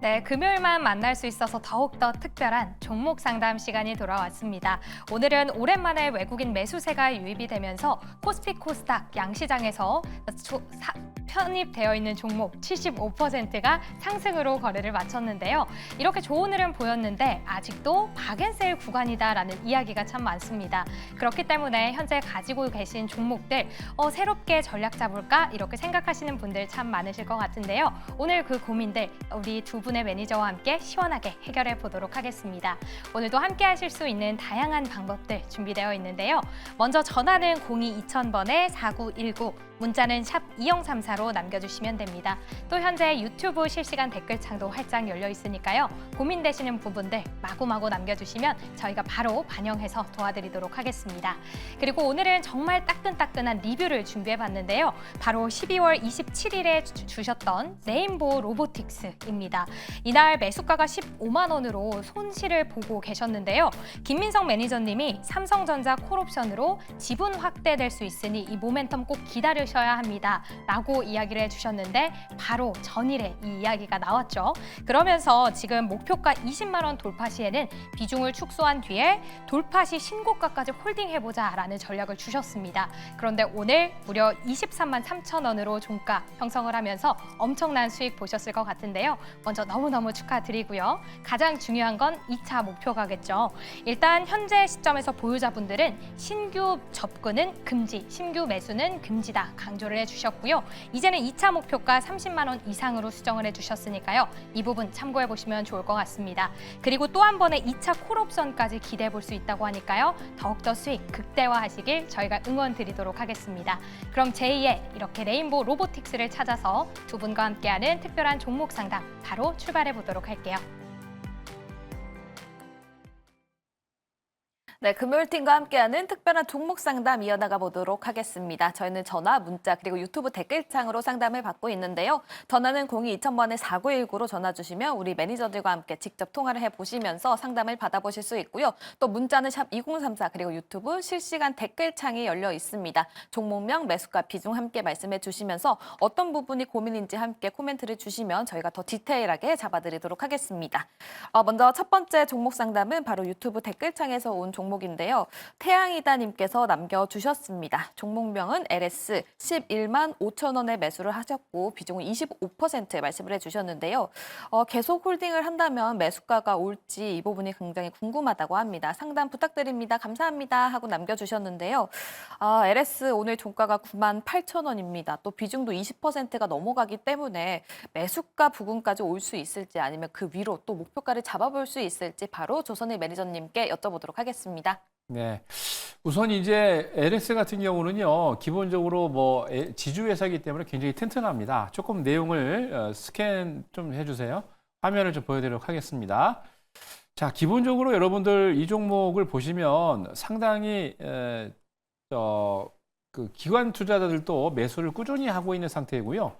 네, 금요일만 만날 수 있어서 더욱더 특별한 종목 상담 시간이 돌아왔습니다. 오늘은 오랜만에 외국인 매수세가 유입이 되면서 코스피 코스닥 양시장에서 편입되어 있는 종목 75%가 상승으로 거래를 마쳤는데요. 이렇게 좋은 흐름 보였는데 아직도 박앤셀 구간이다라는 이야기가 참 많습니다. 그렇기 때문에 현재 가지고 계신 종목들 새롭게 전략 잡을까 이렇게 생각하시는 분들 참 많으실 것 같은데요. 오늘 그 고민들 우리 두 분의 매니저와 함께 시원하게 해결해 보도록 하겠습니다. 오늘도 함께 하실 수 있는 다양한 방법들 준비되어 있는데요. 먼저 전화는 02-2000번에 4919, 문자는 샵 2034로 남겨주시면 됩니다. 또 현재 유튜브 실시간 댓글창도 활짝 열려 있으니까요. 고민되시는 부분들 마구마구 남겨주시면 저희가 바로 반영해서 도와드리도록 하겠습니다. 그리고 오늘은 정말 따끈따끈한 리뷰를 준비해봤는데요. 바로 12월 27일에 주셨던 레인보우 로보틱스입니다. 이날 매수가가 15만 원으로 손실을 보고 계셨는데요. 김민성 매니저님이 삼성전자 콜옵션으로 지분 확대될 수 있으니 이 모멘텀 꼭 기다리셔야 합니다. 라고 이야기를 해주셨는데 바로 전일에 이 이야기가 나왔죠. 그러면서 지금 목표가 20만 원 돌파 시에는 비중을 축소한 뒤에 돌파 시 신고가까지 홀딩해보자라는 전략을 주셨습니다. 그런데 오늘 무려 23만 3천 원으로 종가 형성을 하면서 엄청난 수익 보셨을 것 같은데요. 먼저 너무너무 축하드리고요. 가장 중요한 건 2차 목표가겠죠. 일단 현재 시점에서 보유자분들은 신규 접근은 금지, 신규 매수는 금지다 강조를 해주셨고요. 이제는 2차 목표가 30만 원 이상으로 수정을 해주셨으니까요. 이 부분 참고해 보시면 좋을 것 같습니다. 그리고 또 한 번의 2차 콜옵션까지 기대해 볼 수 있다고 하니까요. 더욱더 수익 극대화하시길 저희가 응원 드리도록 하겠습니다. 그럼 제2의 이렇게 레인보우 로보틱스를 찾아서 두 분과 함께하는 특별한 종목 상담 바로 출발해 보도록 할게요. 네, 금요일팀과 함께하는 특별한 종목 상담 이어나가 보도록 하겠습니다. 저희는 전화, 문자, 그리고 유튜브 댓글창으로 상담을 받고 있는데요. 전화는 02-2000번에 4919로 전화 주시면 우리 매니저들과 함께 직접 통화를 해보시면서 상담을 받아보실 수 있고요. 또 문자는 샵 2034, 그리고 유튜브 실시간 댓글창이 열려 있습니다. 종목명, 매수가, 비중 함께 말씀해 주시면서 어떤 부분이 고민인지 함께 코멘트를 주시면 저희가 더 디테일하게 잡아드리도록 하겠습니다. 먼저 첫 번째 종목 상담은 바로 유튜브 댓글창에서 온 종목인데요. 태양이다님께서 남겨주셨습니다. 종목명은 LS 11만 5천 원에 매수를 하셨고 비중은 25% 말씀을 해주셨는데요. 계속 홀딩을 한다면 매수가가 올지 이 부분이 굉장히 궁금하다고 합니다. 상담 부탁드립니다. 감사합니다 하고 남겨주셨는데요. LS 오늘 종가가 9만 8천 원입니다. 또 비중도 20%가 넘어가기 때문에 매수가 부근까지 올 수 있을지 아니면 그 위로 또 목표가를 잡아볼 수 있을지 바로 조선의 매니저님께 여쭤보도록 하겠습니다. 네. 우선 이제 LS 같은 경우는요, 기본적으로 뭐 지주회사이기 때문에 굉장히 튼튼합니다. 조금 내용을 스캔 좀 해주세요. 화면을 좀 보여드리도록 하겠습니다. 자, 기본적으로 여러분들 이 종목을 보시면 상당히 그 기관 투자자들도 매수를 꾸준히 하고 있는 상태이고요.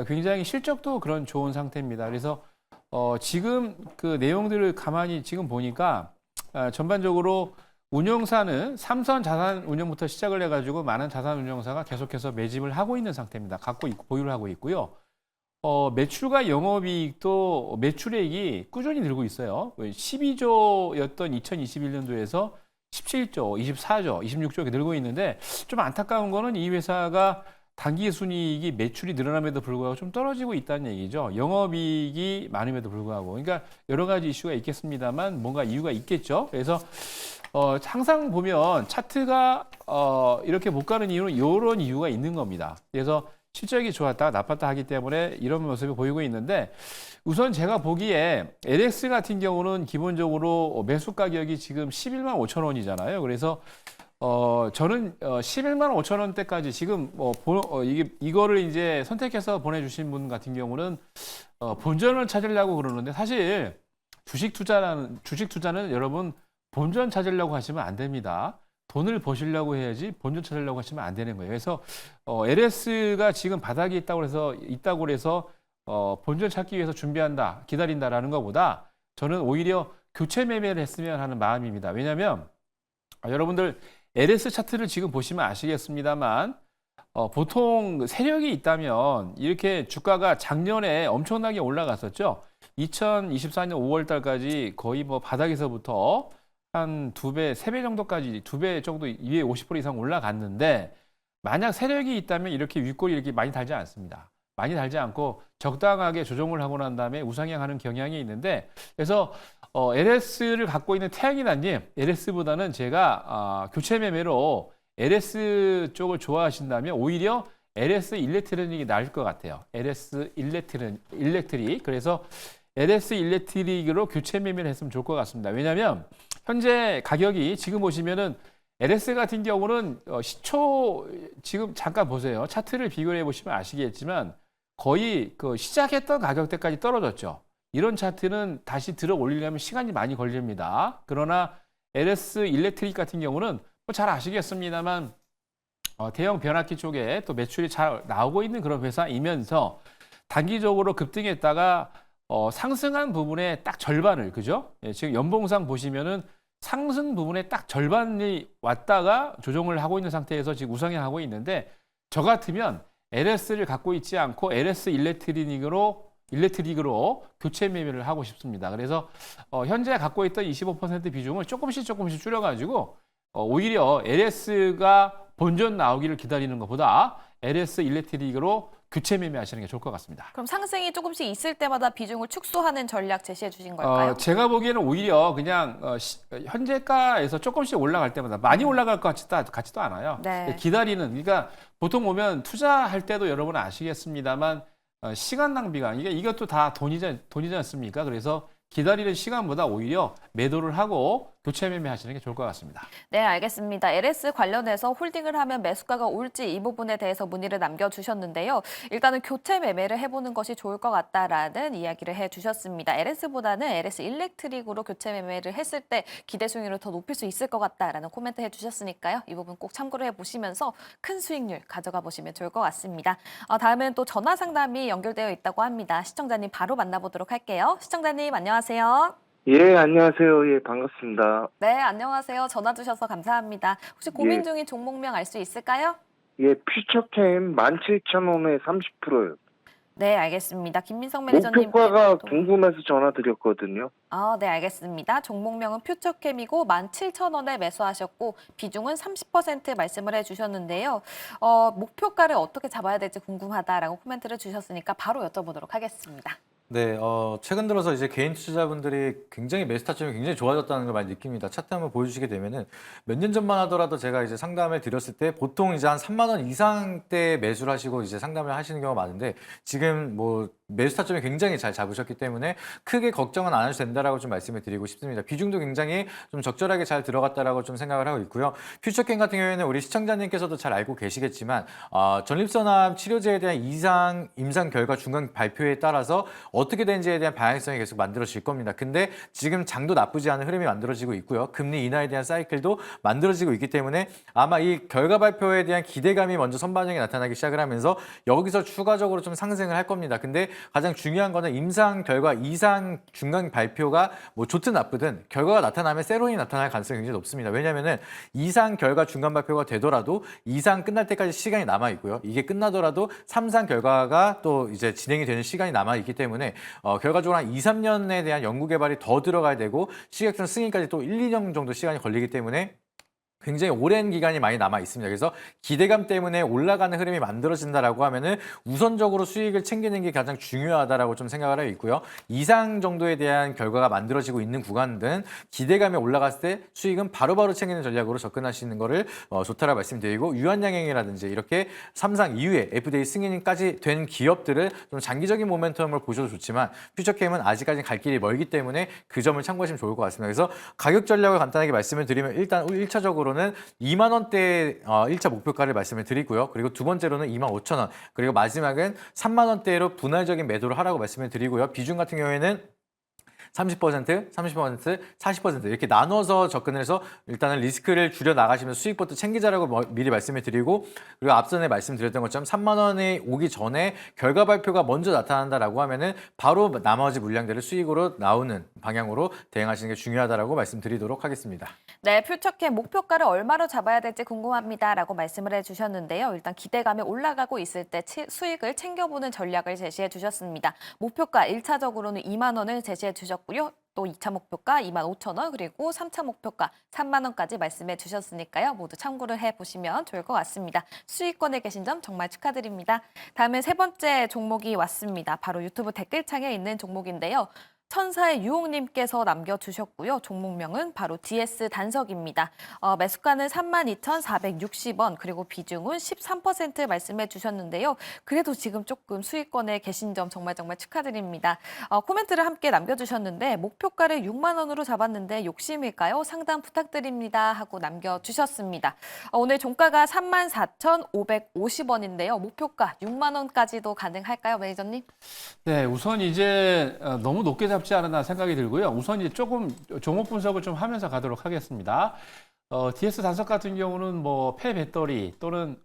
굉장히 실적도 그런 좋은 상태입니다. 그래서 지금 그 내용들을 가만히 지금 보니까 전반적으로 운용사는 삼선 자산 운용부터 시작을 해가지고 많은 자산 운용사가 계속해서 매집을 하고 있는 상태입니다. 갖고 있고 보유를 하고 있고요. 매출과 영업이익도 매출액이 꾸준히 늘고 있어요. 12조였던 2021년도에서 17조, 24조, 26조 이렇게 늘고 있는데 좀 안타까운 거는 이 회사가 당기순이익이 매출이 늘어남에도 불구하고 좀 떨어지고 있다는 얘기죠. 영업이익이 많음에도 불구하고. 그러니까 여러 가지 이슈가 있겠습니다만 뭔가 이유가 있겠죠. 그래서 항상 보면 차트가 이렇게 못 가는 이유는 이런 이유가 있는 겁니다. 그래서 실적이 좋았다 나빴다 하기 때문에 이런 모습이 보이고 있는데 우선 제가 보기에 LS 같은 경우는 기본적으로 매수 가격이 지금 11만 5천 원이잖아요. 그래서 저는 11만 5천 원대까지 지금 이거를 이제 선택해서 보내주신 분 같은 경우는 본전을 찾으려고 그러는데 사실 주식 투자는 여러분 본전 찾으려고 하시면 안 됩니다. 돈을 버시려고 해야지 본전 찾으려고 하시면 안 되는 거예요. 그래서 LS가 지금 바닥에 있다고 해서 본전 찾기 위해서 준비한다, 기다린다라는 것보다 저는 오히려 교체 매매를 했으면 하는 마음입니다. 왜냐하면 여러분들 LS 차트를 지금 보시면 아시겠습니다만 보통 세력이 있다면 이렇게 주가가 작년에 엄청나게 올라갔었죠. 2024년 5월 달까지 거의 뭐 바닥에서부터 한 2배, 3배 정도까지 2배 정도 위에 50% 이상 올라갔는데 만약 세력이 있다면 이렇게 윗골이 이렇게 많이 달지 않습니다. 많이 달지 않고 적당하게 조정을 하고 난 다음에 우상향하는 경향이 있는데 그래서 LS를 갖고 있는 태양이나님, LS보다는 제가 교체 매매로 LS 쪽을 좋아하신다면 오히려 LS 일렉트로닉이 나을 것 같아요. LS 일렉트릭. 그래서 LS 일렉트릭으로 교체 매매를 했으면 좋을 것 같습니다. 왜냐하면 현재 가격이 지금 보시면은 LS 같은 경우는 시초 지금 잠깐 보세요. 차트를 비교해 보시면 아시겠지만 거의 그 시작했던 가격대까지 떨어졌죠. 이런 차트는 다시 들어 올리려면 시간이 많이 걸립니다. 그러나 LS 일렉트릭 같은 경우는 뭐 잘 아시겠습니다만 대형 변압기 쪽에 또 매출이 잘 나오고 있는 그런 회사이면서 단기적으로 급등했다가 상승한 부분의 딱 절반을 그죠? 예, 지금 연봉상 보시면은 상승 부분의 딱 절반이 왔다가 조정을 하고 있는 상태에서 지금 우상향하고 있는데 저 같으면 LS를 갖고 있지 않고 LS 일렉트릭으로 교체 매매를 하고 싶습니다. 그래서 현재 갖고 있던 25% 비중을 조금씩 줄여가지고 오히려 LS가 본전 나오기를 기다리는 것보다 LS 일렉트릭으로 교체 매매하시는 게 좋을 것 같습니다. 그럼 상승이 조금씩 있을 때마다 비중을 축소하는 전략 제시해 주신 걸까요? 제가 보기에는 오히려 그냥 현재가에서 조금씩 올라갈 때마다 많이 올라갈 것 같지도 않아요. 네. 기다리는 그러니까 보통 보면 투자할 때도 여러분 아시겠습니다만 시간 낭비가 이것도 다 돈이지 않습니까? 그래서 기다리는 시간보다 오히려 매도를 하고 교체 매매하시는 게 좋을 것 같습니다. 네, 알겠습니다. LS 관련해서 홀딩을 하면 매수가가 올지 이 부분에 대해서 문의를 남겨주셨는데요. 일단은 교체 매매를 해보는 것이 좋을 것 같다라는 이야기를 해주셨습니다. LS보다는 LS 일렉트릭으로 교체 매매를 했을 때 기대 수익률을 더 높일 수 있을 것 같다라는 코멘트 해주셨으니까요. 이 부분 꼭 참고를 해보시면서 큰 수익률 가져가 보시면 좋을 것 같습니다. 다음은 또 전화 상담이 연결되어 있다고 합니다. 시청자님 바로 만나보도록 할게요. 시청자님 안녕하세요. 예, 안녕하세요. 예, 반갑습니다. 네, 안녕하세요. 전화 주셔서 감사합니다. 혹시 고민 예. 중인 종목명 알 수 있을까요? 예, 퓨처캠 17,000원에 30%요. 네, 알겠습니다. 김민성 매니저님. 목표가가 궁금해서 전화드렸거든요. 네, 알겠습니다. 종목명은 퓨처캠이고 17,000원에 매수하셨고 비중은 30% 말씀을 해주셨는데요. 목표가를 어떻게 잡아야 될지 궁금하다라고 코멘트를 주셨으니까 바로 여쭤보도록 하겠습니다. 네, 최근 들어서 이제 개인 투자자분들이 굉장히 매수 타점이 굉장히 좋아졌다는 걸 많이 느낍니다. 차트 한번 보여주시게 되면은 몇 년 전만 하더라도 제가 이제 상담을 드렸을 때 보통 이제 한 3만 원 이상대 매수를 하시고 이제 상담을 하시는 경우가 많은데 지금 뭐 매수 타점이 굉장히 잘 잡으셨기 때문에 크게 걱정은 안 하셔도 된다라고 좀 말씀을 드리고 싶습니다. 비중도 굉장히 좀 적절하게 잘 들어갔다라고 좀 생각을 하고 있고요. 퓨처캠 같은 경우에는 우리 시청자님께서도 잘 알고 계시겠지만 전립선암 치료제에 대한 임상 결과 중간 발표에 따라서 어떻게 되는지에 대한 방향성이 계속 만들어질 겁니다. 근데 지금 장도 나쁘지 않은 흐름이 만들어지고 있고요. 금리 인하에 대한 사이클도 만들어지고 있기 때문에 아마 이 결과 발표에 대한 기대감이 먼저 선반영이 나타나기 시작을 하면서 여기서 추가적으로 좀 상승을 할 겁니다. 근데 가장 중요한 거는 임상 결과 이상 중간 발표가 뭐 좋든 나쁘든 결과가 나타나면 세론이 나타날 가능성이 굉장히 높습니다. 왜냐하면은 이상 결과 중간 발표가 되더라도 이상 끝날 때까지 시간이 남아 있고요. 이게 끝나더라도 3상 결과가 또 이제 진행이 되는 시간이 남아 있기 때문에 결과적으로 한 2, 3년에 대한 연구 개발이 더 들어가야 되고 시각적 승인까지 또 1, 2년 정도 시간이 걸리기 때문에 굉장히 오랜 기간이 많이 남아 있습니다. 그래서 기대감 때문에 올라가는 흐름이 만들어진다라고 하면은 우선적으로 수익을 챙기는 게 가장 중요하다라고 좀 생각을 하고 있고요. 이상 정도에 대한 결과가 만들어지고 있는 구간은 기대감이 올라갔을 때 수익은 바로바로 챙기는 전략으로 접근하시는 거를 좋다라고 말씀드리고 유한양행이라든지 이렇게 3상 이후에 FDA 승인까지 된 기업들을 좀 장기적인 모멘텀을 보셔도 좋지만 퓨처캠은 아직까지는 갈 길이 멀기 때문에 그 점을 참고하시면 좋을 것 같습니다. 그래서 가격 전략을 간단하게 말씀을 드리면 일단 1차적으로 는 2만 원대 1차 목표가를 말씀을 드리고요. 그리고 두 번째로는 25,000원, 그리고 마지막은 3만 원대로 분할적인 매도를 하라고 말씀을 드리고요. 비중 같은 경우에는 30%, 30%, 40% 이렇게 나눠서 접근을 해서 일단은 리스크를 줄여 나가시면서 수익부터 챙기자라고 미리 말씀을 드리고, 그리고 앞전에 말씀드렸던 것처럼 3만 원이 오기 전에 결과 발표가 먼저 나타난다라고 하면은 바로 나머지 물량들을 수익으로 나오는 방향으로 대응하시는 게 중요하다라고 말씀드리도록 하겠습니다. 네, 퓨처캠 목표가를 얼마로 잡아야 될지 궁금합니다라고 말씀을 해주셨는데요. 일단 기대감이 올라가고 있을 때 수익을 챙겨보는 전략을 제시해 주셨습니다. 목표가 1차적으로는 2만 원을 제시해 주셨고요. 또 2차 목표가 2만 5천 원, 그리고 3차 목표가 3만 원까지 말씀해 주셨으니까요. 모두 참고를 해보시면 좋을 것 같습니다. 수익권에 계신 점 정말 축하드립니다. 다음에 세 번째 종목이 왔습니다. 바로 유튜브 댓글창에 있는 종목인데요. 천사의 유혹님께서 남겨주셨고요. 종목명은 바로 DS 단석입니다. 매수가는 32,460원, 그리고 비중은 13% 말씀해 주셨는데요. 그래도 지금 조금 수익권에 계신 점 정말 축하드립니다. 코멘트를 함께 남겨주셨는데 목표가를 6만 원으로 잡았는데 욕심일까요? 상담 부탁드립니다 하고 남겨주셨습니다. 오늘 종가가 34,550원인데요. 목표가 6만 원까지도 가능할까요, 매니저님? 네, 우선 이제 너무 높게 잡지 않았나 생각이 들고요. 우선 이제 조금 종목 분석을 좀 하면서 가도록 하겠습니다. DS 단석 같은 경우는 뭐 폐배터리 또는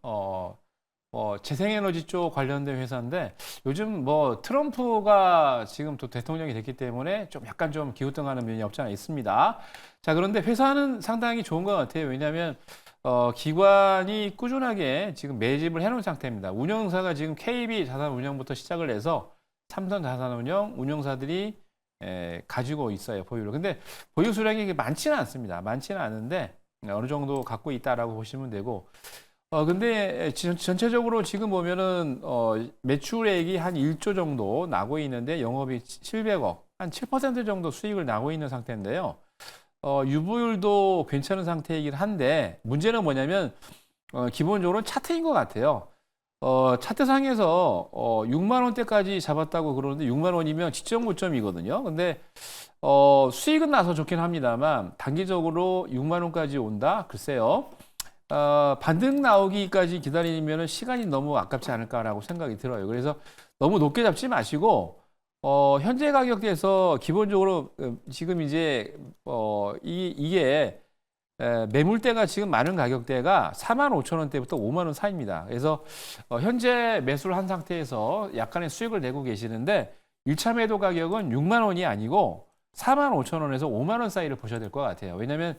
재생에너지 쪽 관련된 회사인데, 요즘 뭐 트럼프가 지금 또 대통령이 됐기 때문에 좀 약간 좀 기우뚱하는 면이 없지 않아 있습니다. 자, 그런데 회사는 상당히 좋은 것 같아요. 왜냐하면 기관이 꾸준하게 지금 매집을 해놓은 상태입니다. 운영사가 지금 KB 자산운용부터 시작을 해서 삼성 자산운용 운용사들이 가지고 있어요, 보유를. 근데 보유 수량이 많지는 않습니다. 많지는 않은데 어느 정도 갖고 있다라고 보시면 되고, 근데 전체적으로 지금 보면은 매출액이 한 1조 정도 나고 있는데 영업이 700억, 한 7% 정도 수익을 나고 있는 상태인데요. 유보율도 괜찮은 상태이긴 한데, 문제는 뭐냐면 기본적으로 차트인 것 같아요. 차트상에서 6만 원대까지 잡았다고 그러는데 6만 원이면 지점 고점이거든요. 근데 수익은 나서 좋긴 합니다만 단기적으로 6만 원까지 온다? 글쎄요. 반등 나오기까지 기다리면 시간이 너무 아깝지 않을까라고 생각이 들어요. 그래서 너무 높게 잡지 마시고 현재 가격대에서 기본적으로 지금 이제 이게 매물대가 지금 많은 가격대가 4만 5천 원대부터 5만 원 사이입니다. 그래서 현재 매수를 한 상태에서 약간의 수익을 내고 계시는데 1차 매도 가격은 6만 원이 아니고 4만 5천 원에서 5만 원 사이를 보셔야 될 것 같아요. 왜냐하면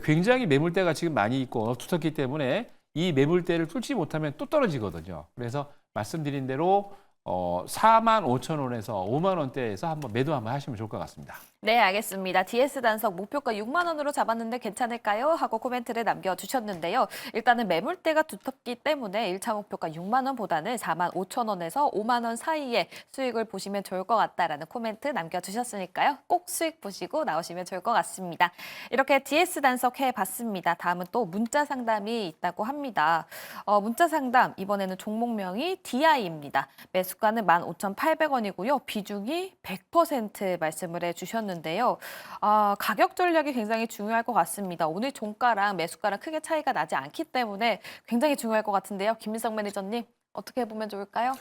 굉장히 매물대가 지금 많이 있고 두텁기 때문에 이 매물대를 뚫지 못하면 또 떨어지거든요. 그래서 말씀드린 대로 4만 5천 원에서 5만 원대에서 한번 매도 한번 하시면 좋을 것 같습니다. 네, 알겠습니다. DS 단석 목표가 6만 원으로 잡았는데 괜찮을까요? 하고 코멘트를 남겨주셨는데요. 일단은 매물대가 두텁기 때문에 1차 목표가 6만 원보다는 4만 5천 원에서 5만 원 사이에 수익을 보시면 좋을 것 같다라는 코멘트 남겨주셨으니까요. 꼭 수익 보시고 나오시면 좋을 것 같습니다. 이렇게 DS 단석 해봤습니다. 다음은 또 문자 상담이 있다고 합니다. 문자 상담, 이번에는 종목명이 DI입니다. 매수가는 15,800원이고요. 비중이 100% 말씀을 해주셨는데요. 가격 전략이 굉장히 중요할 것 같습니다. 오늘 종가랑 매수가랑 크게 차이가 나지 않기 때문에 굉장히 중요할 것 같은데요. 김민석 매니저님, 어떻게 보면 좋을까요?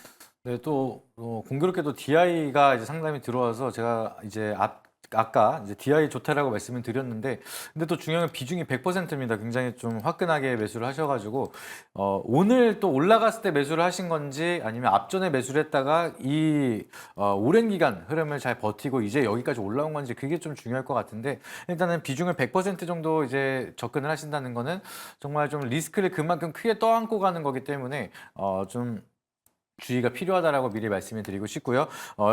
네, 또 공교롭게도 DI가 이제 상담이 들어와서 제가 이제 아까 이제 DI 좋다라고 말씀을 드렸는데, 근데 또 중요한 건 비중이 100%입니다. 굉장히 좀 화끈하게 매수를 하셔가지고 오늘 또 올라갔을 때 매수를 하신 건지 아니면 앞전에 매수를 했다가 이 오랜 기간 흐름을 잘 버티고 이제 여기까지 올라온 건지, 그게 좀 중요할 것 같은데, 일단은 비중을 100% 정도 이제 접근을 하신다는 거는 정말 좀 리스크를 그만큼 크게 떠안고 가는 거기 때문에 좀 주의가 필요하다라고 미리 말씀을 드리고 싶고요.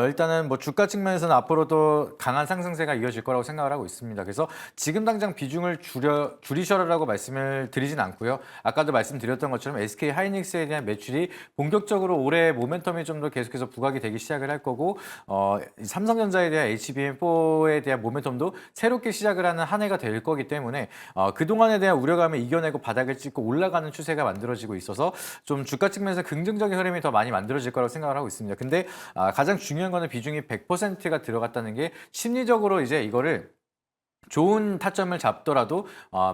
일단은 뭐 주가 측면에서는 앞으로도 강한 상승세가 이어질 거라고 생각을 하고 있습니다. 그래서 지금 당장 비중을 줄이셔라라고 말씀을 드리진 않고요. 아까도 말씀드렸던 것처럼 SK 하이닉스에 대한 매출이 본격적으로 올해 모멘텀이 좀 더 계속해서 부각이 되기 시작을 할 거고, 삼성전자에 대한 HBM4에 대한 모멘텀도 새롭게 시작을 하는 한 해가 될 거기 때문에 그동안에 대한 우려감을 이겨내고 바닥을 찍고 올라가는 추세가 만들어지고 있어서 좀 주가 측면에서 긍정적인 흐름이 더 많이 만들어질 거라고 생각을 하고 있습니다. 근데 가장 중요한 거는 비중이 100%가 들어갔다는 게 심리적으로 이제 이거를 좋은 타점을 잡더라도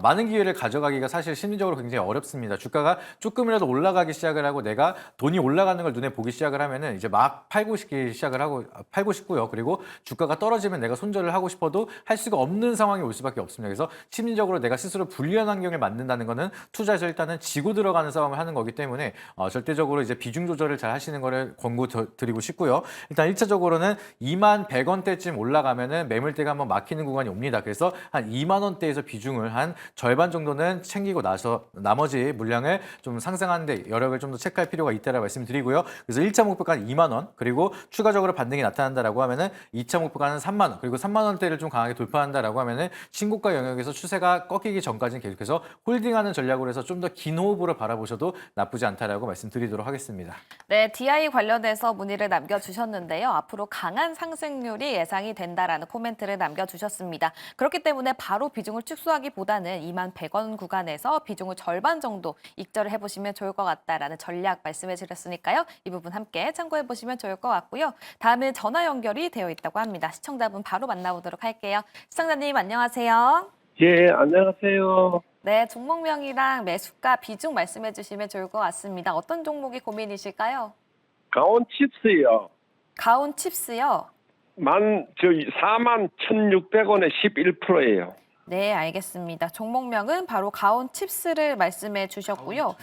많은 기회를 가져가기가 사실 심리적으로 굉장히 어렵습니다. 주가가 조금이라도 올라가기 시작을 하고 내가 돈이 올라가는 걸 눈에 보기 시작을 하면은 이제 막 팔고 싶기 시작을 하고 팔고 싶고요. 그리고 주가가 떨어지면 내가 손절을 하고 싶어도 할 수가 없는 상황이 올 수밖에 없습니다. 그래서 심리적으로 내가 스스로 불리한 환경을 만든다는 거는 투자에서 일단은 지고 들어가는 싸움을 하는 거기 때문에 절대적으로 이제 비중 조절을 잘 하시는 거를 권고드리고 싶고요. 일단 1차적으로는 2만 100원대쯤 올라가면은 매물대가 한번 막히는 구간이 옵니다. 그래서 한 2만 원대에서 비중을 한 절반 정도는 챙기고 나서 나머지 물량을 좀 상승하는데 여력을 좀 더 체크할 필요가 있다라고 말씀드리고요. 그래서 1차 목표가는 2만 원, 그리고 추가적으로 반등이 나타난다라고 하면은 2차 목표가는 3만 원, 그리고 3만 원대를 좀 강하게 돌파한다라고 하면은 신고가 영역에서 추세가 꺾이기 전까지는 계속해서 홀딩하는 전략으로 해서 좀 더 긴 호흡으로 바라보셔도 나쁘지 않다라고 말씀드리도록 하겠습니다. 네, DI 관련해서 문의를 남겨주셨는데요. 앞으로 강한 상승률이 예상이 된다라는 코멘트를 남겨주셨습니다. 그렇기 때문에 바로 비중을 축소하기보다는 2만 100원 구간에서 비중을 절반 정도 익절을 해보시면 좋을 것 같다라는 전략 말씀해 주셨으니까요. 이 부분 함께 참고해 보시면 좋을 것 같고요. 다음은 전화 연결이 되어 있다고 합니다. 시청자분 바로 만나보도록 할게요. 시청자님 안녕하세요. 예, 안녕하세요. 네, 종목명이랑 매수가 비중 말씀해 주시면 좋을 것 같습니다. 어떤 종목이 고민이실까요? 강원 칩스요. 가온 칩스요. 41,600원에 11%예요. 네, 알겠습니다. 종목명은 바로 가온 칩스를 말씀해 주셨고요.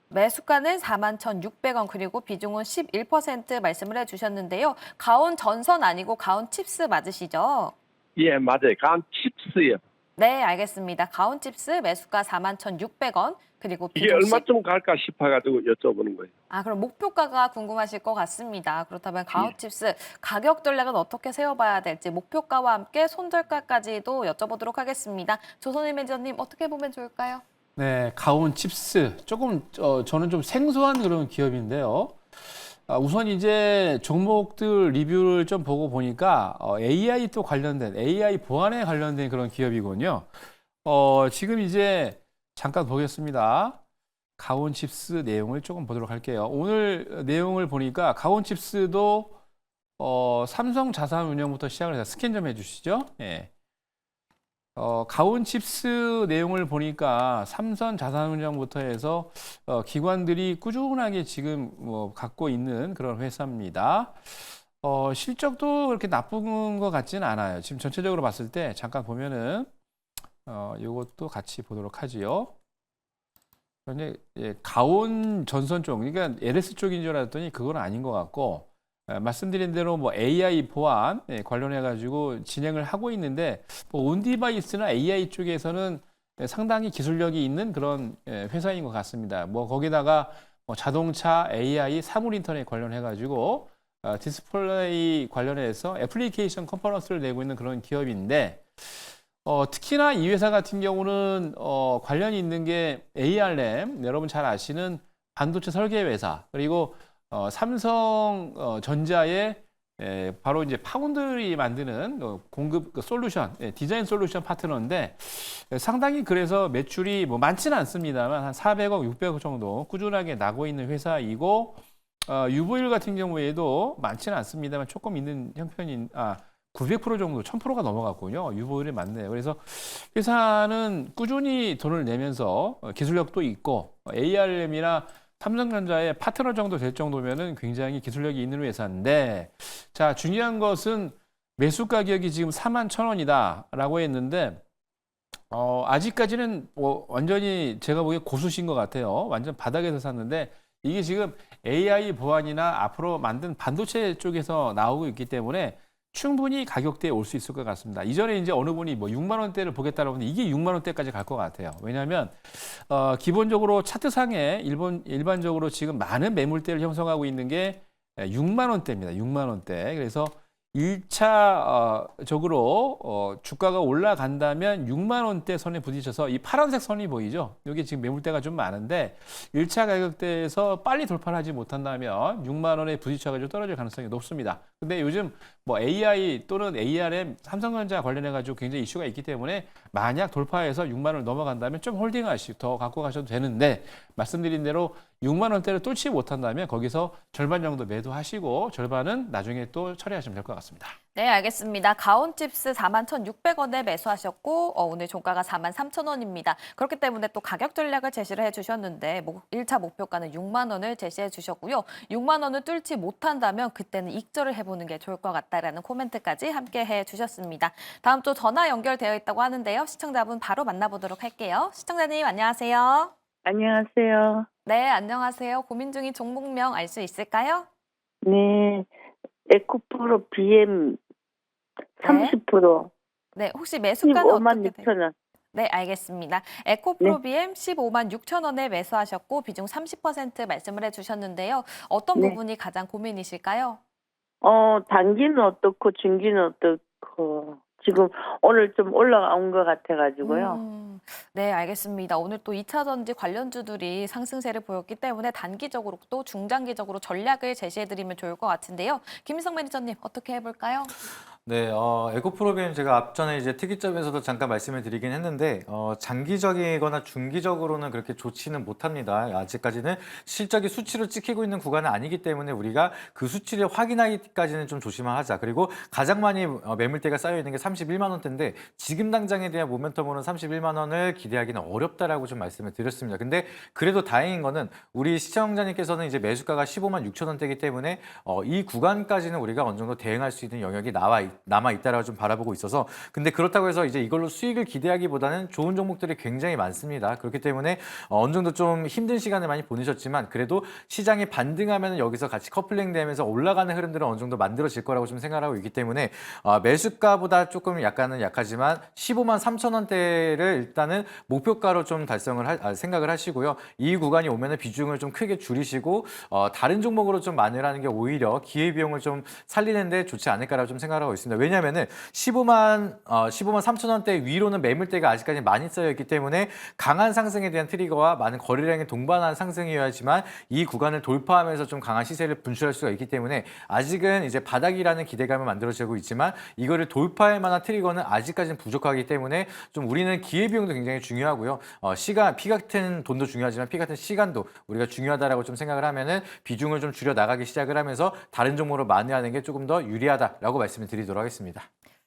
매수가는 41,600원 그리고 비중은 11% 말씀을 해주셨는데요. 가온 전선 아니고 가온 칩스 맞으시죠? 예, 맞아요. 강원 칩스요. 네, 알겠습니다. 가온 칩스 매수가 41,600원 그리고 이게 비중 얼마쯤 갈까 싶어가지고 여쭤보는 거예요. 그럼 목표가가 궁금하실 것 같습니다. 그렇다면 가온 칩스 가격 전략은 어떻게 세워봐야 될지 목표가와 함께 손절가까지도 여쭤보도록 하겠습니다. 조선일 매니저님 어떻게 보면 좋을까요? 네, 가온 칩스 조금 저는 좀 생소한 그런 기업인데요. 우선 이제 종목들 리뷰를 좀 보고 보니까 AI 또 관련된 AI 보안에 관련된 그런 기업이군요. 지금 이제 잠깐 보겠습니다. 가온 칩스 내용을 조금 보도록 할게요. 오늘 내용을 보니까 가온 칩스도 삼성 자산운용부터 시작을 해서 스캔 좀 해주시죠. 예. 가온 칩스 내용을 보니까 삼성 자산운용부터 해서 기관들이 꾸준하게 지금 갖고 있는 그런 회사입니다. 실적도 그렇게 나쁜 것 같지는 않아요. 지금 전체적으로 봤을 때 잠깐 보면은 이것도 같이 보도록 하지요. 근데 가온 전선 쪽, 그러니까 LS 쪽인 줄 알았더니 그건 아닌 것 같고. 말씀드린 대로 AI 보안 관련해 가지고 진행을 하고 있는데 온디바이스나 AI 쪽에서는 상당히 기술력이 있는 그런 회사인 것 같습니다. 거기다가 자동차, AI, 사물 인터넷 관련해 가지고 디스플레이 관련해서 애플리케이션 컴포넌스를 내고 있는 그런 기업인데 특히나 이 회사 같은 경우는 관련이 있는 게 ARM, 여러분 잘 아시는 반도체 설계 회사, 그리고 삼성전자의 바로 이제 파운드리 만드는 공급 솔루션, 디자인 솔루션 파트너인데 상당히 그래서 매출이 많지는 않습니다만 한 400억, 600억 정도 꾸준하게 나고 있는 회사이고 유보율 같은 경우에도 많지는 않습니다만 조금 있는 형편인 900% 정도, 1000%가 넘어갔군요. 유보율이 많네요. 그래서 회사는 꾸준히 돈을 내면서 기술력도 있고 ARM이나 삼성전자의 파트너 정도 될 정도면은 굉장히 기술력이 있는 회사인데, 자, 중요한 것은 매수 가격이 지금 41,000원이다라고 했는데, 아직까지는 완전히 제가 보기에 고수신 것 같아요. 완전 바닥에서 샀는데, 이게 지금 AI 보안이나 앞으로 만든 반도체 쪽에서 나오고 있기 때문에 충분히 가격대에 올 수 있을 것 같습니다. 이전에 이제 어느 분이 6만 원대를 보겠다라고 하는데 이게 6만 원대까지 갈 것 같아요. 왜냐하면 기본적으로 차트상에 일반적으로 지금 많은 매물대를 형성하고 있는 게 6만 원대입니다. 6만 원대. 그래서 1차적으로 주가가 올라간다면 6만 원대 선에 부딪혀서 이 파란색 선이 보이죠? 여기 지금 매물대가 좀 많은데 1차 가격대에서 빨리 돌파를 하지 못한다면 6만 원에 부딪혀가지고 떨어질 가능성이 높습니다. 근데 요즘 AI 또는 ARM, 삼성전자 관련해가지고 굉장히 이슈가 있기 때문에 만약 돌파해서 6만 원을 넘어간다면 좀 홀딩하시고 더 갖고 가셔도 되는데 말씀드린 대로 6만 원대를 뚫지 못한다면 거기서 절반 정도 매도하시고 절반은 나중에 또 처리하시면 될 것 같습니다. 네, 알겠습니다. 가온칩스 41,600원에 매수하셨고 오늘 종가가 43,000원입니다. 그렇기 때문에 또 가격 전략을 제시를 해주셨는데 1차 목표가는 6만 원을 제시해 주셨고요. 6만 원을 뚫지 못한다면 그때는 익절을 해보는 게 좋을 것 같다라는 코멘트까지 함께 해주셨습니다. 다음 또 전화 연결되어 있다고 하는데요. 시청자분 바로 만나보도록 할게요. 시청자님 안녕하세요. 안녕하세요. 네, 안녕하세요. 고민 중인 종목명 알 수 있을까요? 네, 에코프로 BM 30%, 네, 혹시 매수가는 15만 어떻게 돼요? 6천 원. 네, 알겠습니다. 에코프로비엠 15만 6천 원에 매수하셨고 비중 30% 말씀을 해주셨는데요. 어떤 네. 부분이 가장 고민이실까요? 단기는 어떻고 중기는 어떻고 지금 오늘 좀 올라온 것 같아가지고요. 네, 알겠습니다. 오늘 또 2차 전지 관련주들이 상승세를 보였기 때문에 단기적으로 또 중장기적으로 전략을 제시해드리면 좋을 것 같은데요. 김희성 매니저님 어떻게 해볼까요? 네, 에코프로비엠 제가 앞전에 이제 특이점에서도 잠깐 말씀을 드리긴 했는데 장기적이거나 중기적으로는 그렇게 좋지는 못합니다. 아직까지는 실적이 수치로 찍히고 있는 구간은 아니기 때문에 우리가 그 수치를 확인하기까지는 좀 조심을 하자. 그리고 가장 많이 매물대가 쌓여 있는 게 31만 원대인데 지금 당장에 대한 모멘텀으로는 31만 원을 기대하기는 어렵다라고 좀 말씀을 드렸습니다. 근데 그래도 다행인 거는 우리 시청자님께서는 이제 매수가가 15만 6천 원대이기 때문에 이 구간까지는 우리가 어느 정도 대응할 수 있는 영역이 남아 있다라고 좀 바라보고 있어서 근데 그렇다고 해서 이제 이걸로 수익을 기대하기보다는 좋은 종목들이 굉장히 많습니다. 그렇기 때문에 어느 정도 좀 힘든 시간을 많이 보내셨지만 그래도 시장이 반등하면 여기서 같이 커플링 되면서 올라가는 흐름들은 어느 정도 만들어질 거라고 좀 생각하고 있기 때문에 매수가보다 조금 약간은 약하지만 15만 3천 원대를 일단은 목표가로 좀 생각을 하시고요. 이 구간이 오면은 비중을 좀 크게 줄이시고 다른 종목으로 좀 만회하는 게 오히려 기회비용을 좀 살리는데 좋지 않을까라고 좀 생각하고 있습니다. 왜냐하면은 15만 3천 원대 위로는 매물대가 아직까지 많이 쌓여 있기 때문에 강한 상승에 대한 트리거와 많은 거래량이 동반한 상승이어야지만 이 구간을 돌파하면서 좀 강한 시세를 분출할 수가 있기 때문에 아직은 이제 바닥이라는 기대감을 만들어지고 있지만 이거를 돌파할 만한 트리거는 아직까지는 부족하기 때문에 좀 우리는 기회비용도 굉장히 중요하고요. 피 같은 돈도 중요하지만 피 같은 시간도 우리가 중요하다라고 좀 생각을 하면은 비중을 좀 줄여 나가기 시작을 하면서 다른 종목으로 만회하는 게 조금 더 유리하다라고 말씀을 드리도록 하겠습니다.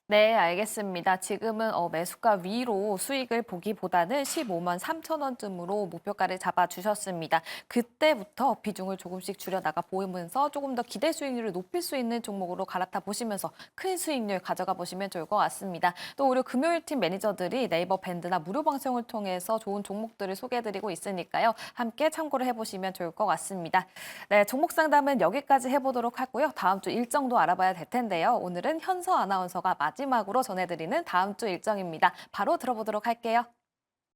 네, 알겠습니다. 지금은 매수가 위로 수익을 보기보다는 15만 3천 원쯤으로 목표가를 잡아주셨습니다. 그때부터 비중을 조금씩 줄여나가 보이면서 조금 더 기대 수익률을 높일 수 있는 종목으로 갈아타 보시면서 큰 수익률 가져가 보시면 좋을 것 같습니다. 또 우리 금요일팀 매니저들이 네이버 밴드나 무료 방송을 통해서 좋은 종목들을 소개해드리고 있으니까요. 함께 참고를 해보시면 좋을 것 같습니다. 네, 종목 상담은 여기까지 해보도록 하고요. 다음 주 일정도 알아봐야 될 텐데요. 오늘은 현서 아나운서가 마지막으로 전해드리는 다음 주 일정입니다. 바로 들어보도록 할게요.